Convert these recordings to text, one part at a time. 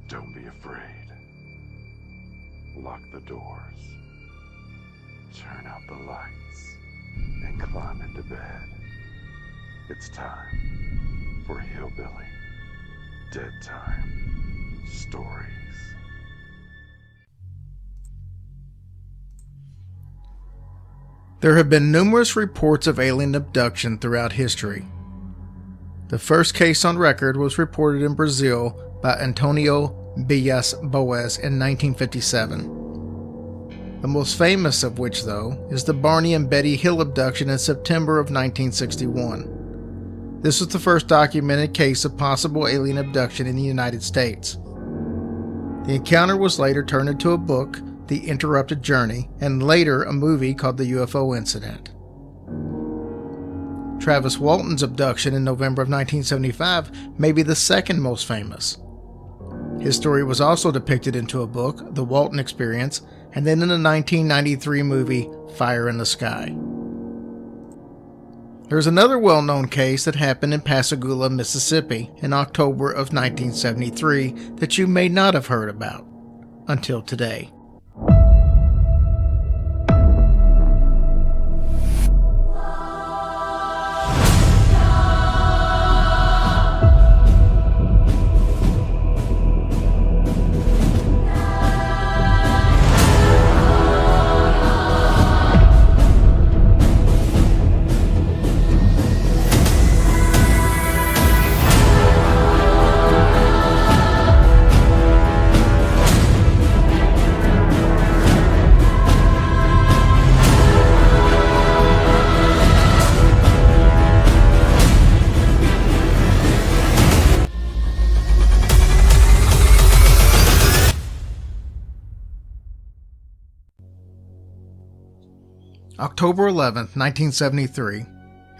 Don't be afraid. Lock the doors. Turn out the lights. And climb into bed. It's time for Hillbilly Dead Time Stories. There have been numerous reports of alien abduction throughout history. The first case on record was reported in Brazil by Antonio Villas Boas in 1957. The most famous of which, though, is the Barney and Betty Hill abduction in September of 1961. This was the first documented case of possible alien abduction in the United States. The encounter was later turned into a book, The Interrupted Journey, and later a movie called The UFO Incident. Travis Walton's abduction in November of 1975 may be the second most famous. His story was also depicted into a book, The Walton Experience, and then in the 1993 movie Fire in the Sky. There's another well-known case that happened in Pascagoula, Mississippi in October of 1973 that you may not have heard about until today. October 11th, 1973. It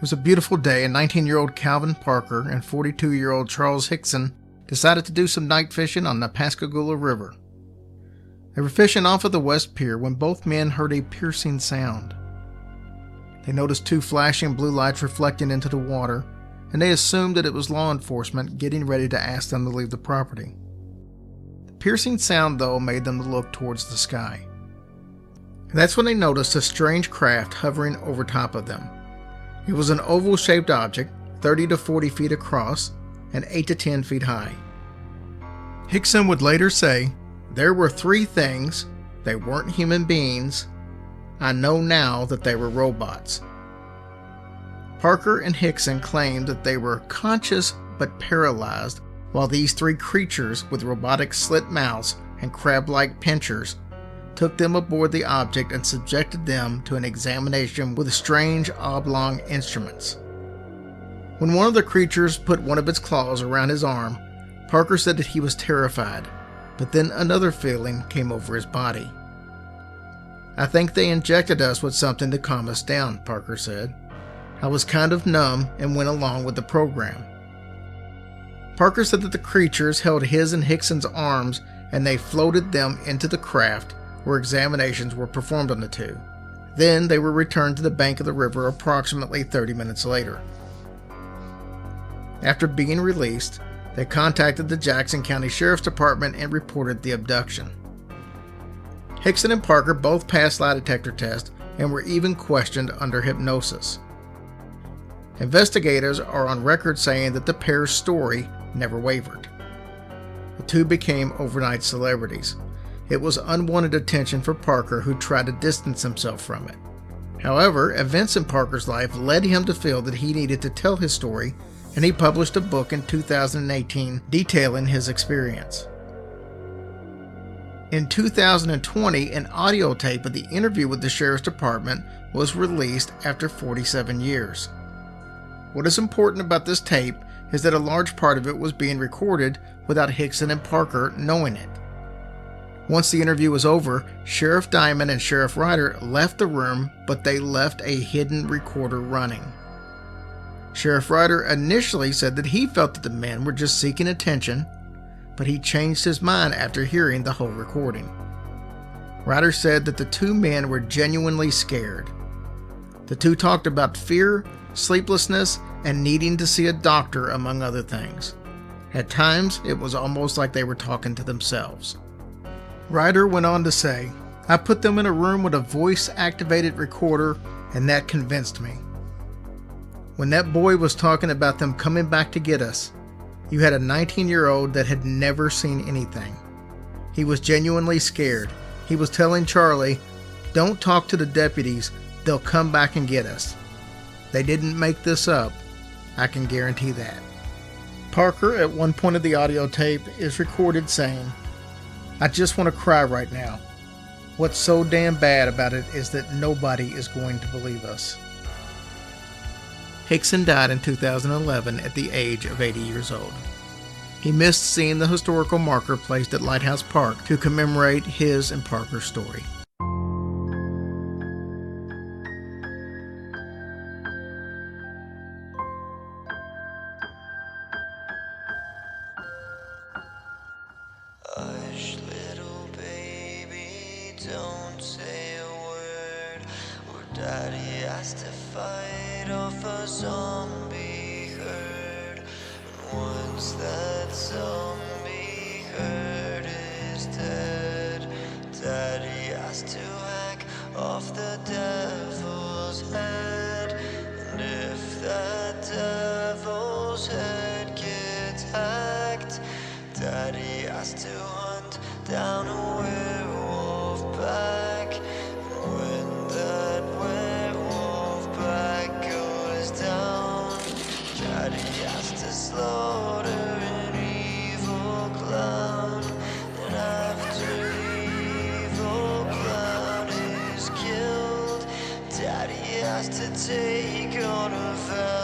was a beautiful day, and 19-year-old Calvin Parker and 42-year-old Charles Hickson decided to do some night fishing on the Pascagoula River. They were fishing off of the West Pier when both men heard a piercing sound. They noticed two flashing blue lights reflecting into the water, and they assumed that it was law enforcement getting ready to ask them to leave the property. The piercing sound, though, made them look towards the sky. That's when they noticed a strange craft hovering over top of them. It was an oval-shaped object, 30 to 40 feet across and 8 to 10 feet high. Hickson would later say, "There were three things. They weren't human beings. I know now that they were robots." Parker and Hickson claimed that they were conscious but paralyzed, while these three creatures with robotic slit mouths and crab-like pinchers took them aboard the object and subjected them to an examination with strange oblong instruments. When one of the creatures put one of its claws around his arm, Parker said that he was terrified, but then another feeling came over his body. "I think they injected us with something to calm us down," Parker said. "I was kind of numb and went along with the program." Parker said that the creatures held his and Hickson's arms and they floated them into the craft, where examinations were performed on the two. Then they were returned to the bank of the river approximately 30 minutes later. After being released, they contacted the Jackson County Sheriff's Department and reported the abduction. Hickson and Parker both passed lie detector tests and were even questioned under hypnosis. Investigators are on record saying that the pair's story never wavered. The two became overnight celebrities. It was unwanted attention for Parker, who tried to distance himself from it. However, events in Parker's life led him to feel that he needed to tell his story, and he published a book in 2018 detailing his experience. In 2020, an audio tape of the interview with the Sheriff's Department was released after 47 years. What is important about this tape is that a large part of it was being recorded without Hickson and Parker knowing it. Once the interview was over, Sheriff Diamond and Sheriff Ryder left the room, but they left a hidden recorder running. Sheriff Ryder initially said that he felt that the men were just seeking attention, but he changed his mind after hearing the whole recording. Ryder said that the two men were genuinely scared. The two talked about fear, sleeplessness, and needing to see a doctor, among other things. At times, it was almost like they were talking to themselves. Ryder went on to say, I put them in a room with a voice-activated recorder, and that convinced me. When that boy was talking about them coming back to get us, you had a 19-year-old that had never seen anything. He was genuinely scared. He was telling Charlie, don't talk to the deputies, they'll come back and get us. They didn't make this up, I can guarantee that. Parker, at one point of the audio tape, is recorded saying, I just want to cry right now. What's so damn bad about it is that nobody is going to believe us. Hickson died in 2011 at the age of 80 years old. He missed seeing the historical marker placed at Lighthouse Park to commemorate his and Parker's story. Hush, little baby, don't say a word, or Daddy has to fight off a zombie herd. And once that zombie herd is dead, Daddy has to hack off the devil's head. And if that devil's head gets hacked, Daddy has to hunt down a werewolf pack. And when that werewolf pack goes down, Daddy has to slaughter an evil clown. And after the evil clown is killed, Daddy has to take on a vow.